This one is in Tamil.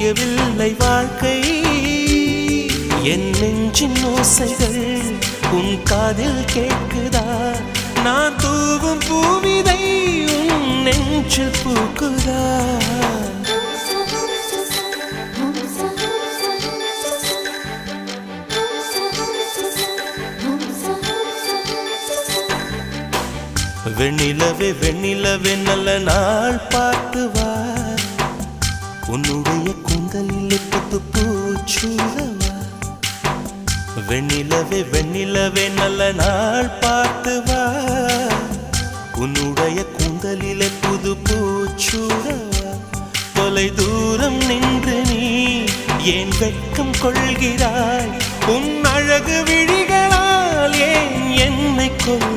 விடியவில்லை வாழ்க்கை என் நெஞ்சின் ஓசைகள் உன் காதில் கேட்குதா நான் தூவும் பூவிதை உன் நெஞ்சில் பூக்குதா வெண்ணிலவே வெண்ணிலவே நல்ல நாள் பார்த்து வா உன்னுடைய கூந்தலில் புத்து பூச்சூடவா வெண்ணிலவே வெண்ணிலவே நல்ல நாள் பார்த்து வா உன்னுடைய கூந்தலில் புது பூச்சூடவா தொலை தூரம் நின்று நீ ஏன் வெட்கம் கொள்கிறாய் உன் அழகு விழிகளால் ஏன் என்னை கொள்